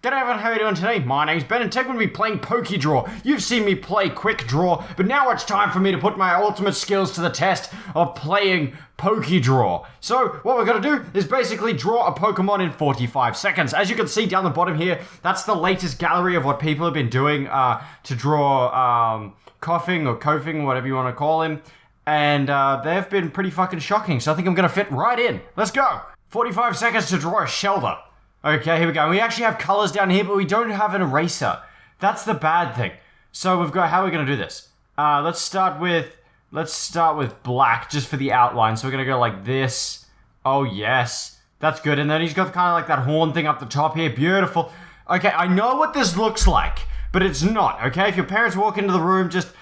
G'day everyone, how are you doing today? My name's Ben and today we're going to be playing PokeDraw. You've seen me play Quick Draw, but now it's time for me to put my ultimate skills to the test of playing PokeDraw. So, what we're going to do is basically draw a Pokemon in 45 seconds. As you can see down the bottom here, that's the latest gallery of what people have been doing to draw Coughing or Koffing, whatever you want to call him. And they've been pretty fucking shocking, so I think I'm going to fit right in. Let's go! 45 seconds to draw a Shelter. Okay, here we go. We actually have colors down here, but we don't have an eraser. That's the bad thing. So we've got, how are we going to do this? Let's start with black, just for the outline. So we're going to go like this. Oh, yes. That's good. And then he's got kind of like that horn thing up the top here. Beautiful. Okay, I know what this looks like, but it's not, okay? If your parents walk into the room, just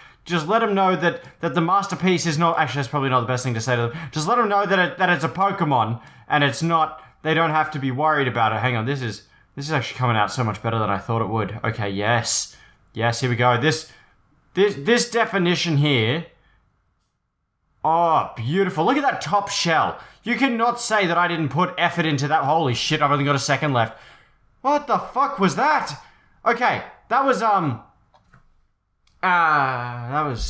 let them know that the masterpiece is not... Actually, that's probably not the best thing to say to them. Just let them know that it's a Pokemon, and it's not... They don't have to be worried about it. Hang on, this is actually coming out so much better than I thought it would. Okay, yes. Yes, here we go. This definition here. Oh, beautiful. Look at that top shell. You cannot say that I didn't put effort into that. Holy shit, I've only got a second left. What the fuck was that? Okay, that was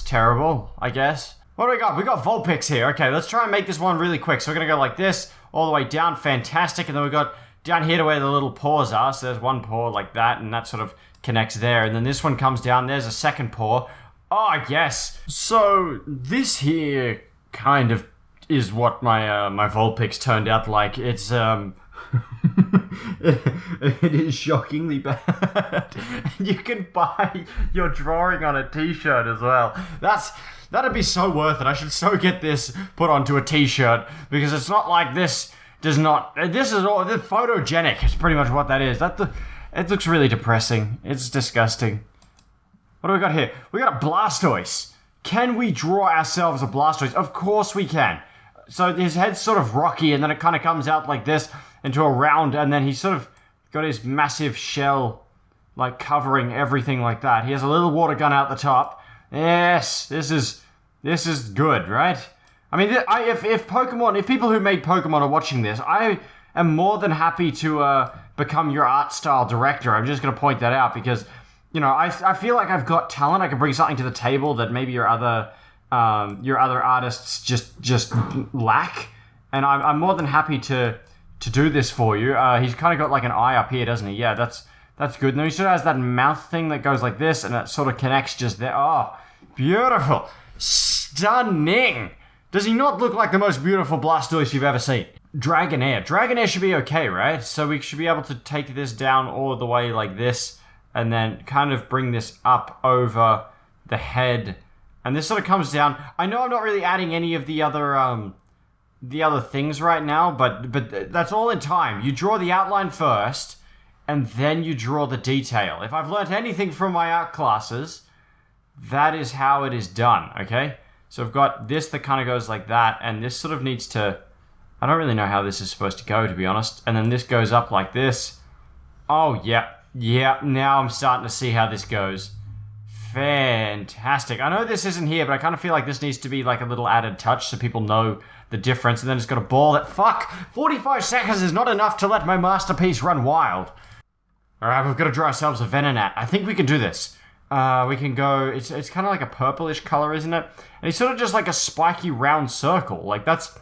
terrible, I guess. What do we got? We got Vulpix here. Okay, let's try and make this one really quick. So we're going to go like this, all the way down. Fantastic. And then we got down here to where the little paws are. So there's one paw like that, and that sort of connects there. And then this one comes down. There's a second paw. Oh, yes. So this here kind of is what my Vulpix turned out like. It's, it is shockingly bad. You can buy your drawing on a t-shirt as well. That'd be so worth it. I should so get this put onto a t-shirt, because it's not like this is all photogenic. It's pretty much what that is. It looks really depressing. It's disgusting. What do we got here? We got a Blastoise. Can we draw ourselves a Blastoise? Of course we can. So his head's sort of rocky, and then it kind of comes out like this into a round, and then he's sort of got his massive shell like covering everything like that. He has a little water gun out the top. Yes, this is good, right? I mean, if people who made Pokemon are watching this, I am more than happy to become your art style director. I'm just going to point that out because, you know, I feel like I've got talent. I can bring something to the table that maybe your other artists just lack, and I'm more than happy to do this for you. He's kind of got like an eye up here, doesn't he? Yeah, that's good. And then he sort of has that mouth thing that goes like this, and it sort of connects just there. Oh, beautiful. Stunning. Does he not look like the most beautiful Blastoise you've ever seen? Dragonair. Dragonair should be okay, right? So we should be able to take this down all the way like this, and then kind of bring this up over the head. And this sort of comes down. I know I'm not really adding any of the other things right now, but that's all in time. You draw the outline first, and then you draw the detail. If I've learnt anything from my art classes, that is how it is done, okay? So I've got this that kind of goes like that, and this sort of needs to... I don't really know how this is supposed to go, to be honest. And then this goes up like this. Oh, yeah, now I'm starting to see how this goes. Fantastic. I know this isn't here, but I kind of feel like this needs to be like a little added touch so people know the difference. And then it's got a ball that... Fuck! 45 seconds is not enough to let my masterpiece run wild. Alright, we've got to draw ourselves a Venonat. I think we can do this. We can go... It's kind of like a purplish color, isn't it? And it's sort of just like a spiky round circle. Like, that's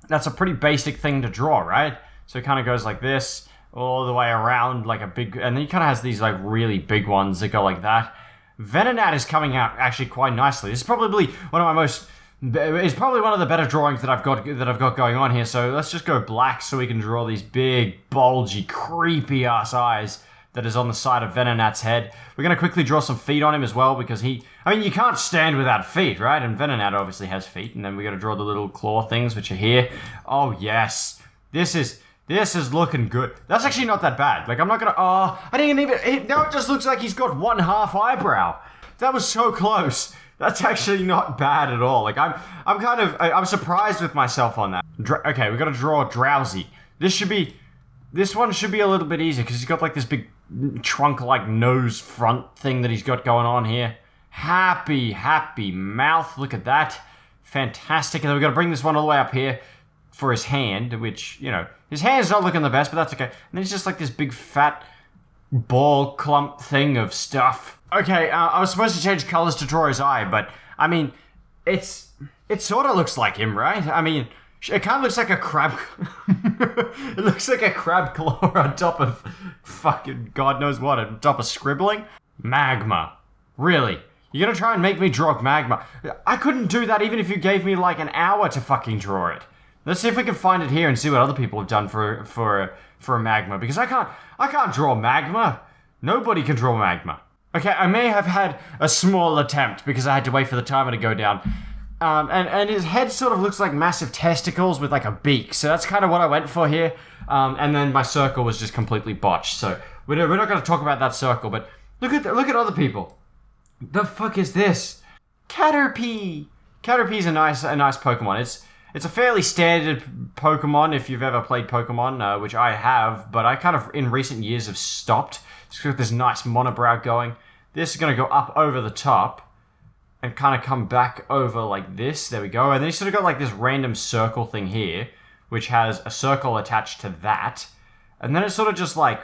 a pretty basic thing to draw, right? So it kind of goes like this, all the way around, like a big... And then he kind of has these, like, really big ones that go like that. Venonat is coming out actually quite nicely. This is probably one of my most... It's probably one of the better drawings that I've got going on here. So let's just go black so we can draw these big, bulgy, creepy ass eyes that is on the side of Venonat's head. We're going to quickly draw some feet on him as well because you can't stand without feet, right? And Venonat obviously has feet. And then we got to draw the little claw things which are here. Oh yes, this is looking good. That's actually not that bad. Like, I'm not going to... Oh, I didn't even... Now it just looks like he's got one half eyebrow. That was so close. That's actually not bad at all. Like, I'm surprised with myself on that. Okay, we got to draw Drowsy. This one should be a little bit easier because he's got like this big trunk-like nose front thing that he's got going on here. Happy mouth. Look at that. Fantastic. And then we got to bring this one all the way up here for his hand, which, you know, his hand's not looking the best, but that's okay. And then he's just like this big fat ball clump thing of stuff. Okay, I was supposed to change colors to draw his eye, but I mean, it sort of looks like him, right? I mean, it kind of looks like a crab. It looks like a crab claw on top of fucking God knows what, on top of scribbling. Magma. Really? You're gonna try and make me draw magma? I couldn't do that even if you gave me like an hour to fucking draw it. Let's see if we can find it here and see what other people have done for a magma, because I can't draw magma. Nobody can draw magma. Okay, I may have had a small attempt because I had to wait for the timer to go down. And his head sort of looks like massive testicles with like a beak. So that's kind of what I went for here. And then my circle was just completely botched. So we're not going to talk about that circle, but look at other people. The fuck is this? Caterpie. Caterpie's a nice Pokemon. It's a fairly standard Pokemon if you've ever played Pokemon, which I have, but I kind of in recent years have stopped. It's got this nice monobrow going. This is going to go up over the top and kind of come back over like this. There we go. And then you sort of got like this random circle thing here, which has a circle attached to that. And then it sort of just like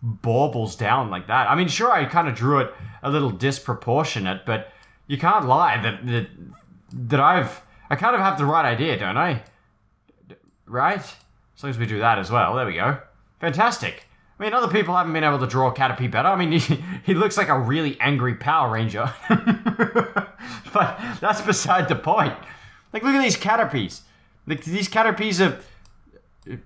baubles down like that. I mean, sure, I kind of drew it a little disproportionate, but you can't lie that I kind of have the right idea, don't I? Right? As long as we do that as well. There we go. Fantastic. I mean, other people haven't been able to draw Caterpie better. I mean, he looks like a really angry Power Ranger. But that's beside the point. Like, look at these Caterpies. Like, these Caterpies are...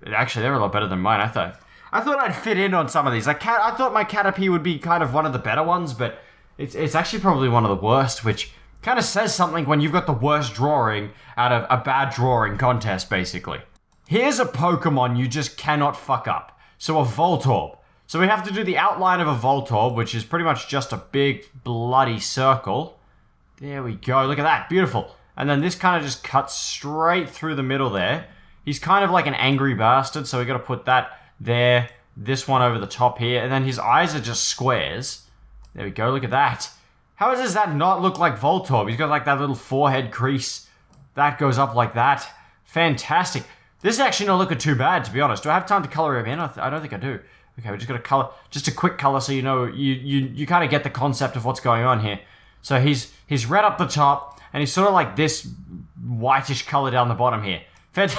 Actually, they're a lot better than mine, I thought. I thought I'd fit in on some of these. Like, I thought my Caterpie would be kind of one of the better ones, but it's actually probably one of the worst, which kind of says something when you've got the worst drawing out of a bad drawing contest, basically. Here's a Pokemon you just cannot fuck up. So a Voltorb. So we have to do the outline of a Voltorb, which is pretty much just a big bloody circle. There we go. Look at that. Beautiful. And then this kind of just cuts straight through the middle there. He's kind of like an angry bastard, so we got to put that there. This one over the top here. And then his eyes are just squares. There we go. Look at that. How does that not look like Voltorb? He's got like that little forehead crease. That goes up like that. Fantastic. This is actually not looking too bad, to be honest. Do I have time to color him in? I don't think I do. Okay, we just got to color, just a quick color so you know, you kind of get the concept of what's going on here. So he's red up the top, and he's sort of like this whitish color down the bottom here. That's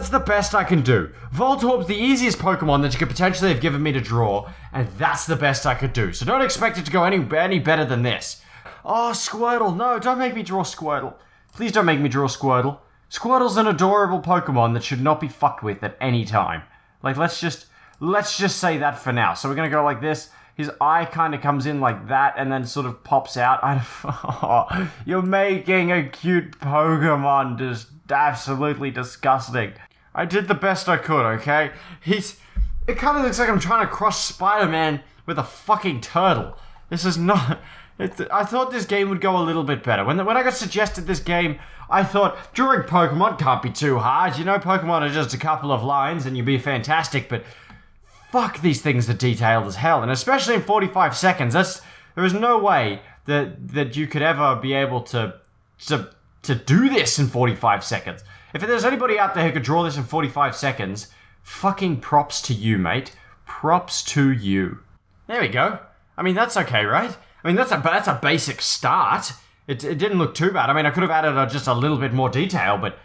the best I can do. Voltorb's the easiest Pokemon that you could potentially have given me to draw, and that's the best I could do. So don't expect it to go any better than this. Oh, Squirtle. No, don't make me draw Squirtle. Please don't make me draw Squirtle. Squirtle's an adorable Pokemon that should not be fucked with at any time. Like, let's just say that for now. So we're going to go like this. His eye kind of comes in like that and then sort of pops out. Oh, you're making a cute Pokemon just absolutely disgusting. I did the best I could, okay? It kind of looks like I'm trying to cross Spider-Man with a fucking turtle. This is not... I thought this game would go a little bit better. When I got suggested this game, I thought, drawing Pokemon can't be too hard. You know, Pokemon are just a couple of lines and you'd be fantastic, but fuck, these things are detailed as hell. And especially in 45 seconds, there is no way that you could ever be able to do this in 45 seconds. If there's anybody out there who could draw this in 45 seconds, fucking props to you, mate. Props to you. There we go. I mean, that's okay, right? I mean, that's a basic start. It didn't look too bad. I mean, I could have added just a little bit more detail, but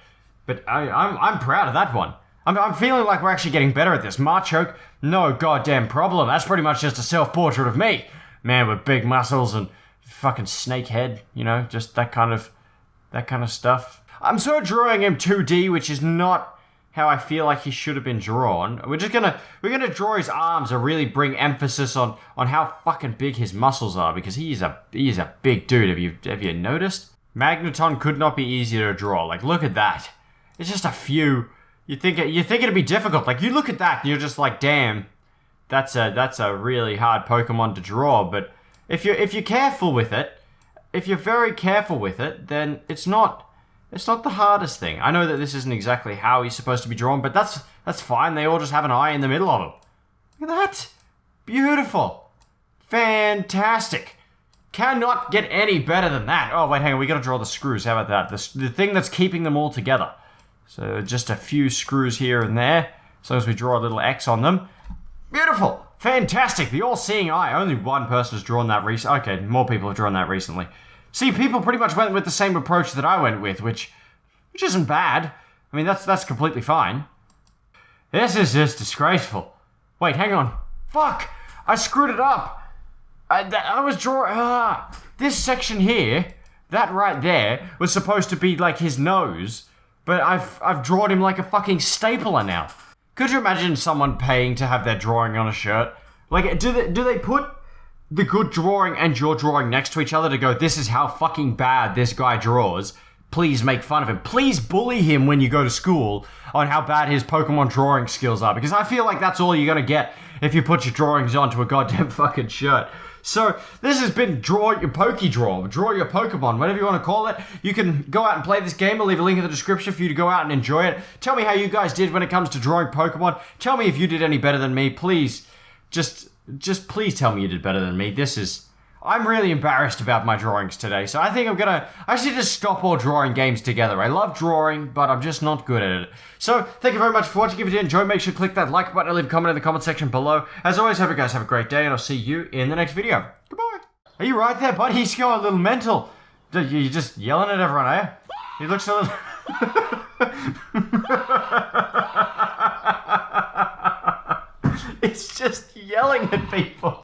I'm proud of that one. I'm feeling like we're actually getting better at this. Machoke, no goddamn problem. That's pretty much just a self-portrait of me. Man with big muscles and fucking snake head, you know, just that kind of stuff. I'm sort of drawing him 2D, which is not how I feel like he should have been drawn. We're gonna draw his arms and really bring emphasis on how fucking big his muscles are, because he is a big dude. Have you noticed? Magneton could not be easier to draw. Like, look at that. It's just a few. You think it'd be difficult. Like, you look at that and you're just like, damn, that's a really hard Pokemon to draw. But if you're careful with it, if you're very careful with it, then it's not the hardest thing. I know that this isn't exactly how he's supposed to be drawn, but that's fine. They all just have an eye in the middle of them. Look at that. Beautiful. Fantastic. Cannot get any better than that. Oh, wait, hang on. We got to draw the screws. How about that? The thing that's keeping them all together. So just a few screws here and there, as long as we draw a little X on them. Beautiful! Fantastic! The all-seeing eye. Only one person has drawn that recently. Okay, more people have drawn that recently. See, people pretty much went with the same approach that I went with, which isn't bad. I mean, that's completely fine. This is just disgraceful. Wait, hang on. Fuck! I screwed it up! I was drawing... this section here, that right there, was supposed to be like his nose, but I've drawn him like a fucking stapler now. Could you imagine someone paying to have their drawing on a shirt? Like, do they put the good drawing and your drawing next to each other to go, this is how fucking bad this guy draws? Please make fun of him. Please bully him when you go to school on how bad his Pokemon drawing skills are, because I feel like that's all you're gonna get if you put your drawings onto a goddamn fucking shirt. So, this has been Draw Your PokeDraw, Draw Your Pokemon, whatever you want to call it. You can go out and play this game. I'll leave a link in the description for you to go out and enjoy it. Tell me how you guys did when it comes to drawing Pokemon. Tell me if you did any better than me. Please, just please tell me you did better than me. I'm really embarrassed about my drawings today, so I think I should just stop all drawing games together. I love drawing, but I'm just not good at it. So, thank you very much for watching. If you did enjoy, make sure to click that like button and leave a comment in the comment section below. As always, hope you guys have a great day, and I'll see you in the next video. Goodbye. Are you right there, bud? He's going a little mental. You're just yelling at everyone, eh? He looks a little... It's just yelling at people.